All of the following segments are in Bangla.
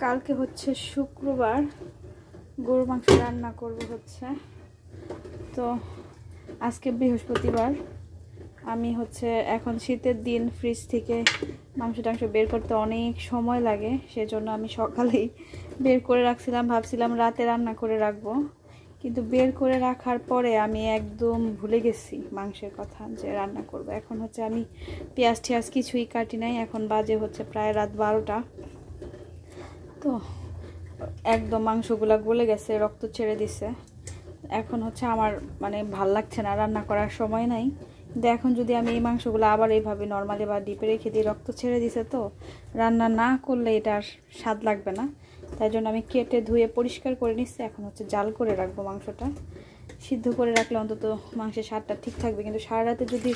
কালকে হচ্ছে শুক্রবার, গরু মাংস রান্না করব হচ্ছে। তো আজকে বৃহস্পতিবার, আমি হচ্ছে এখন শীতের দিন ফ্রিজ থেকে মাংস টাংস বের করতে অনেক সময় লাগে, সেজন্য আমি সকালেই বের করে রাখছিলাম, ভাবছিলাম রাতে রান্না করে রাখবো, কিন্তু বের করে রাখার পরে আমি একদম ভুলে গেছি মাংসের কথা যে রান্না করব। এখন হচ্ছে আমি পেঁয়াজ টিয়াজ কিছুই কাটি নাই, এখন বাজে হচ্ছে প্রায় রাত 12টা। তো একদম মাংসগুলা গলে গেছে, রক্ত ছেড়ে দিছে। এখন হচ্ছে আমার মানে ভাল লাগছে না, রান্না করার সময় নাই। কিন্তু এখন যদি আমি এই মাংসগুলো আবার এইভাবে নর্মালি বা ডিপে রেখে দিই, রক্ত ছেড়ে দিছে, তো রান্না না করলে এটা আর স্বাদ লাগবে না। তাই জন্য আমি কেটে ধুয়ে পরিষ্কার করে নিচ্ছি। এখন হচ্ছে জাল করে রাখবো মাংসটা। সিদ্ধ করে রাখলে অন্তত মাংসের স্বাদটা ঠিক থাকবে, কিন্তু সারা রাতে যদি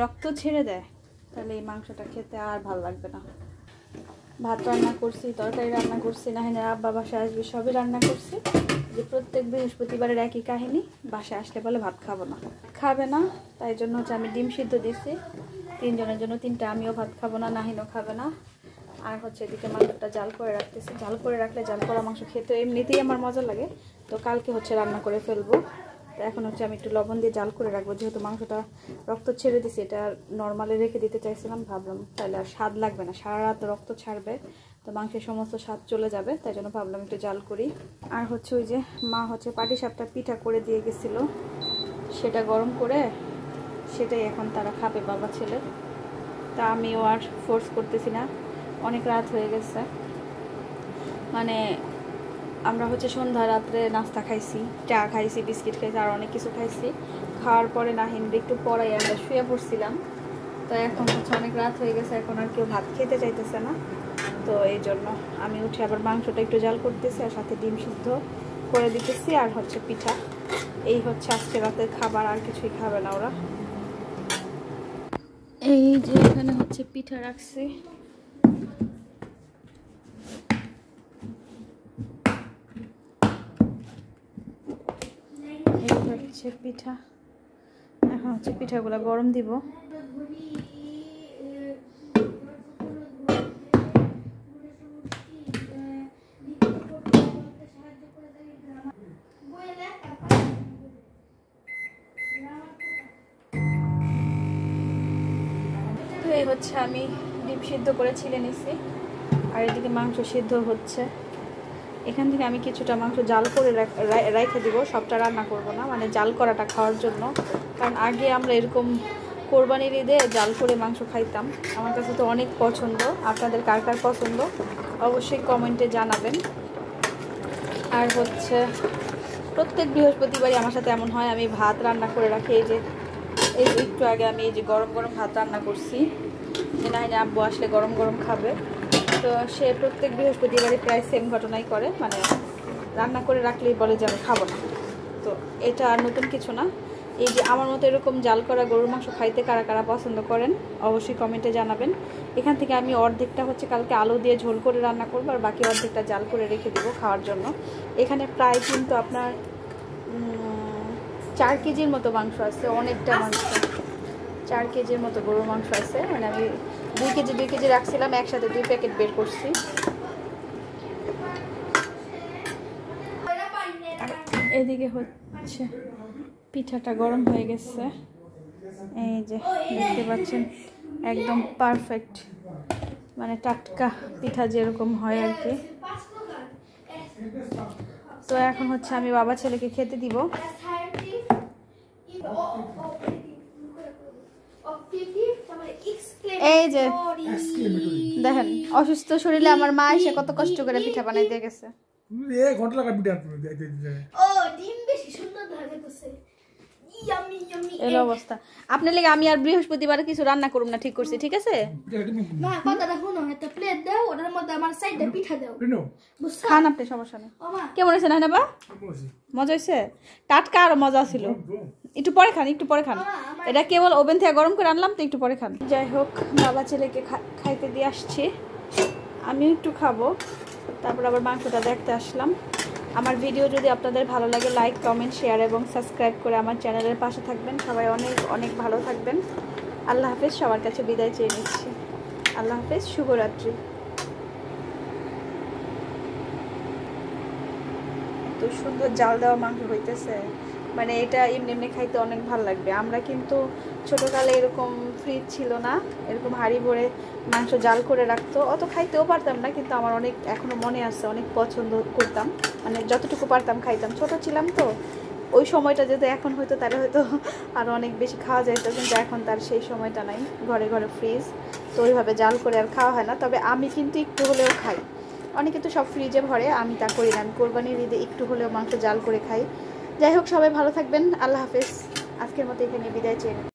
রক্ত ছেড়ে দেয় তাহলে এই মাংসটা খেতে আর ভালো লাগবে না। ভাত রান্না করছি, তরকারি রান্না করছি, নাহিনের আব্বা বাসায় আসবে, সবই রান্না করছি। যে প্রত্যেক বৃহস্পতিবারের একই কাহিনী, বাসায় আসলে বলে ভাত খাবো না, খাবে না। তাই জন্য হচ্ছে আমি ডিম সিদ্ধ দিচ্ছি 3 জনের জন্য, 3টা। আমিও ভাত খাবো না, নাহিনও খাবে না। আর হচ্ছে এদিকে মাংসটা জাল করে রাখতেছি। জাল করে রাখলে জাল করা মাংস খেতে এমনিতেই আমার মজা লাগে, তো কালকে হচ্ছে রান্না করে ফেলবো। তো এখন হচ্ছে আমি একটু লবণ দিয়ে জাল করে রাখবো, যেহেতু মাংসটা রক্ত ছেড়ে দিছি, এটা নর্মালি রেখে দিতে চাইছিলাম, ভাবলাম তাহলে আর স্বাদ লাগবে না, সারা রাত রক্ত ছাড়বে, তো মাংসের সমস্ত স্বাদ চলে যাবে, তাই জন্য ভাবলাম একটু জাল করি। আর হচ্ছে ওই যে মা হচ্ছে পাটিসাপটা পিঠা করে দিয়ে গেছিল, সেটা গরম করে সেটাই এখন তারা খাবে, বাবা ছেলে। তা আমিও আর ফোর্স করতেছি না, অনেক রাত হয়ে গেছে। মানে আমরা হচ্ছে সন্ধ্যা রাত্রে নাস্তা খাইছি, চা খাইছি, বিস্কিট খাইছি, আর অনেক কিছু খাইছি। খাওয়ার পরে নাহিনকে একটু পরাই আমরা শুয়ে পড়ছিলাম। তো এখন হচ্ছে অনেক রাত হয়ে গেছে, এখন আর কেউ ভাত খেতে চাইতেছে না। তো এই জন্য আমি উঠে আবার মাংসটা একটু জাল করতেছি, আর সাথে ডিম সিদ্ধ করে দিতেছি, আর হচ্ছে পিঠা। এই হচ্ছে আজকে রাতের খাবার, আর কিছুই খাবে না ওরা। এই যে এখানে হচ্ছে পিঠা রাখছি, এই হচ্ছে পিঠা। এখন হচ্ছে পিঠাগুলো গরম দিব। তো এই হচ্ছে আমি ডিম সিদ্ধ করে ছিলে নিছি, আর এদিকে মাংস সিদ্ধ হচ্ছে। এখান থেকে আমি কিছুটা মাংস জাল করে রেখে দিব, সবটা রান্না করব না, মানে জাল করাটা খাওয়ার জন্য। কারণ আগে আমরা এরকম কোরবানির ঈদে জাল করে মাংস খাইতাম, আমার কাছে তো অনেক পছন্দ। আপনাদের কার কার পছন্দ অবশ্যই কমেন্টে জানাবেন। আর হচ্ছে প্রত্যেক বৃহস্পতিবারই আমার সাথে এমন হয়, আমি ভাত রান্না করে রাখি। এই যে একটু আগে আমি এই যে গরম গরম ভাত রান্না করছি, যে নাহিনে আব্বু আসলে গরম গরম খাবে। তো সে প্রত্যেক বৃহস্পতিবারই প্রায় সেম ঘটনাই করে, মানে রান্না করে রাখলেই বলে যে আমি খাবো না। তো এটা আর নতুন কিছু না। এই যে আমার মতো এরকম জাল করা গরুর মাংস খাইতে কারা কারা পছন্দ করেন অবশ্যই কমেন্টে জানাবেন। এখান থেকে আমি অর্ধেকটা হচ্ছে কালকে আলু দিয়ে ঝোল করে রান্না করবো, আর বাকি অর্ধেকটা জাল করে রেখে দেবো খাওয়ার জন্য। এখানে প্রায় কিন্তু আপনার 4 কেজির মতো মাংস আছে, অনেকটা মাংস। 4 কেজির মতো গরুর মাংস আছে, মানে আমি 2 কেজি রাখছিলাম, একসাথে 2 প্যাকেট বের করছি। এদিকে হচ্ছে পিঠাটা গরম হয়ে গেছে, এই যে দেখতে পাচ্ছেন, একদম পারফেক্ট, মানে টাটকা পিঠা যেরকম হয় আর কি। তো এখন হচ্ছে আমি বাবা ছেলেকে খেতে দিব। এই যে দেখেন, অসুস্থ শরীরে আমার মা এসে কত কষ্ট করে পিঠা বানাই দিয়ে গেছে। এলো অবস্থা। আপনার লেগে আমি আর বৃহস্পতিবার কিছু রান্না করুম না, ঠিক করছি, ঠিক আছে? খান আপনি, সমস্যা নেই। কেমন হয়েছে না বা? মজা হয়েছে, টাটকা আরো মজা ছিল। একটু পরে খান, একটু পরে খান, এটা কেবল ওভেন থেকে গরম করে আনলাম, তো একটু পরে খান। যাই হোক, বাবা ছেলেকে খাইতে দিয়ে আসছি, আমিও একটু খাবো, তারপর আবার মাংসটা দেখতে আসলাম। আমার ভিডিও যদি আপনাদের ভালো লাগে, লাইক কমেন্ট শেয়ার এবং সাবস্ক্রাইব করে আমার চ্যানেলের পাশে থাকবেন। সবাই অনেক অনেক ভালো থাকবেন। আল্লাহ হাফেজ, সবার কাছে বিদায় চেয়ে নিচ্ছি। আল্লাহ হাফেজ, শুভরাত্রি। এত সুন্দর জাল দেওয়া মাংস হইতেছে, মানে এটা এমনি এমনি খাইতে অনেক ভালো লাগবে। আমরা কিন্তু ছোটোকালে এরকম ফ্রিজ ছিল না, এরকম হাঁড়ি ভরে মাংস জাল করে রাখতো, অত খাইতেও পারতাম না, কিন্তু আমার অনেক এখনও মনে আছে, অনেক পছন্দ করতাম, মানে যতটুকু পারতাম খাইতাম, ছোট ছিলাম তো। ওই সময়টা যদি এখন হয়তো তাহলে হয়তো আরও অনেক বেশি খাওয়া যেত, কিন্তু এখন তার সেই সময়টা নাই, ঘরে ঘরে ফ্রিজ, তো ওইভাবে জাল করে আর খাওয়া হয় না। তবে আমি কিন্তু একটু হলেও খাই, অনেকে তো সব ফ্রিজে ভরে, আমি তা করি না, আমি কোরবানির ঈদে একটু হলেও মাংস জাল করে খাই। যাই হোক, সবাই ভালো থাকবেন, আল্লাহ হাফেজ। আজকের মতো এখানে বিদায় চেয়ে